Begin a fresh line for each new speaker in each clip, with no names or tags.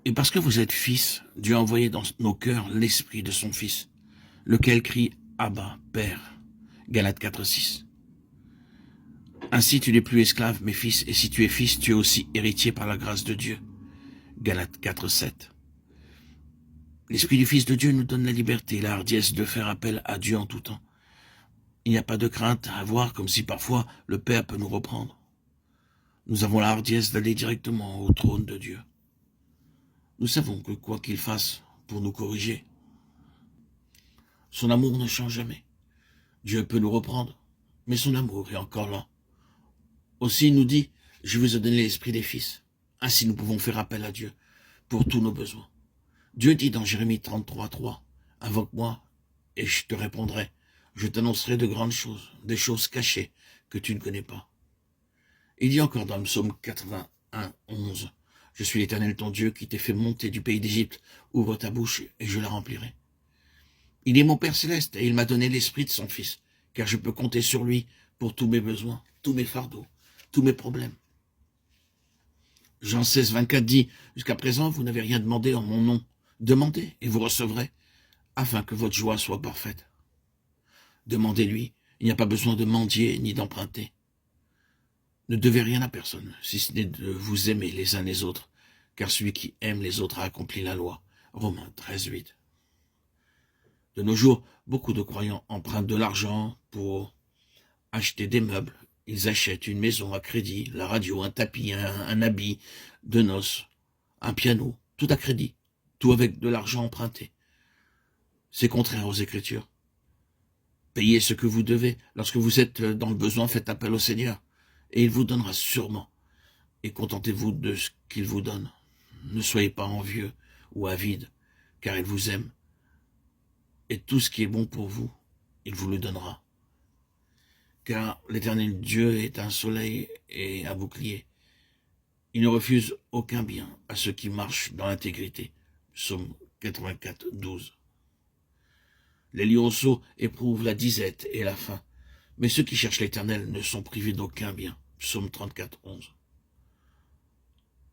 Et parce que vous êtes fils, Dieu a envoyé dans nos cœurs l'esprit de son Fils, lequel crie « Abba, Père ». Galates 4,6. Ainsi tu n'es plus esclave, mais fils, et si tu es fils, tu es aussi héritier par la grâce de Dieu. Galates 4,7. L'Esprit du Fils de Dieu nous donne la liberté et la hardiesse de faire appel à Dieu en tout temps. Il n'y a pas de crainte à avoir, comme si parfois le Père peut nous reprendre. Nous avons la hardiesse d'aller directement au trône de Dieu. Nous savons que quoi qu'il fasse pour nous corriger, son amour ne change jamais. Dieu peut nous reprendre, mais son amour est encore là. Aussi, il nous dit, je vous ai donné l'esprit des fils. Ainsi, nous pouvons faire appel à Dieu pour tous nos besoins. Dieu dit dans Jérémie 33,3, invoque-moi et je te répondrai. Je t'annoncerai de grandes choses, des choses cachées que tu ne connais pas. Il dit encore dans le psaume 81,11, je suis l'Éternel ton Dieu qui t'ai fait monter du pays d'Égypte. Ouvre ta bouche et je la remplirai. Il est mon Père céleste et il m'a donné l'esprit de son Fils, car je peux compter sur lui pour tous mes besoins, tous mes fardeaux, tous mes problèmes. Jean 16,24 dit, jusqu'à présent vous n'avez rien demandé en mon nom. Demandez et vous recevrez, afin que votre joie soit parfaite. Demandez-lui, il n'y a pas besoin de mendier ni d'emprunter. Ne devez rien à personne, si ce n'est de vous aimer les uns les autres, car celui qui aime les autres a accompli la loi. Romains 13,8. De nos jours, beaucoup de croyants empruntent de l'argent pour acheter des meubles. Ils achètent une maison à crédit, la radio, un tapis, un habit de noces, un piano, tout à crédit, tout avec de l'argent emprunté. C'est contraire aux Écritures. Payez ce que vous devez. Lorsque vous êtes dans le besoin, faites appel au Seigneur. Et il vous donnera sûrement. Et contentez-vous de ce qu'il vous donne. Ne soyez pas envieux ou avide, car il vous aime. Et tout ce qui est bon pour vous, il vous le donnera. Car l'Éternel Dieu est un soleil et un bouclier. Il ne refuse aucun bien à ceux qui marchent dans l'intégrité. Psaume 84,12. Les lionceaux éprouvent la disette et la faim, mais ceux qui cherchent l'Éternel ne sont privés d'aucun bien. Psaume 34,11.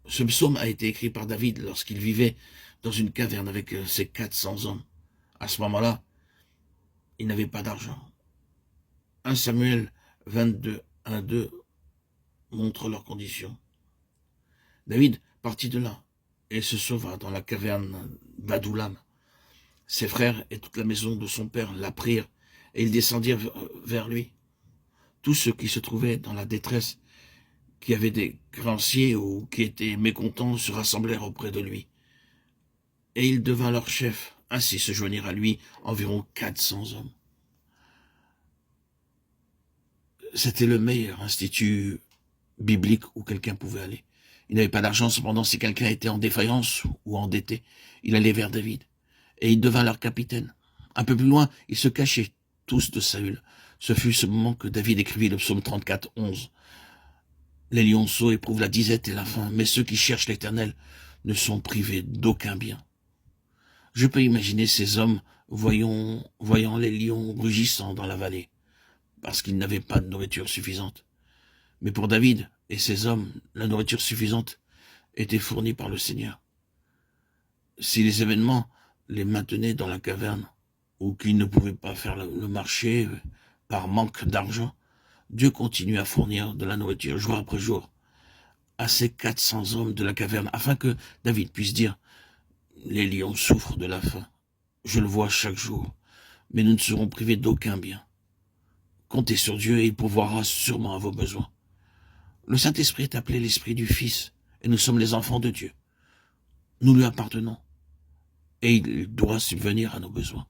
Ce psaume a été écrit par David lorsqu'il vivait dans une caverne avec ses 400 hommes. À ce moment-là, il n'avait pas d'argent. 1 Samuel 22, 1-2 montre leurs conditions. David partit de là et se sauva dans la caverne d'Adoulam. Ses frères et toute la maison de son père l'apprirent et ils descendirent vers lui. Tous ceux qui se trouvaient dans la détresse, qui avaient des créanciers ou qui étaient mécontents, se rassemblèrent auprès de lui. Et il devint leur chef. Ainsi se joignirent à lui environ 400 hommes. C'était le meilleur institut biblique où quelqu'un pouvait aller. Il n'avait pas d'argent, cependant, si quelqu'un était en défaillance ou endetté, il allait vers David. Et il devint leur capitaine. Un peu plus loin, ils se cachaient tous de Saül. Ce fut ce moment que David écrivit le psaume 34,11. Les lionceaux éprouvent la disette et la faim, mais ceux qui cherchent l'Éternel ne sont privés d'aucun bien. Je peux imaginer ces hommes voyant les lions rugissant dans la vallée, parce qu'ils n'avaient pas de nourriture suffisante. Mais pour David et ses hommes, la nourriture suffisante était fournie par le Seigneur. Si les événements les maintenaient dans la caverne, ou qu'ils ne pouvaient pas faire le marché par manque d'argent, Dieu continue à fournir de la nourriture jour après jour à ces 400 hommes de la caverne, afin que David puisse dire « Les lions souffrent de la faim, je le vois chaque jour, mais nous ne serons privés d'aucun bien. Comptez sur Dieu et il pourvoira sûrement à vos besoins. » Le Saint-Esprit est appelé l'Esprit du Fils, et nous sommes les enfants de Dieu. Nous lui appartenons, et il doit subvenir à nos besoins.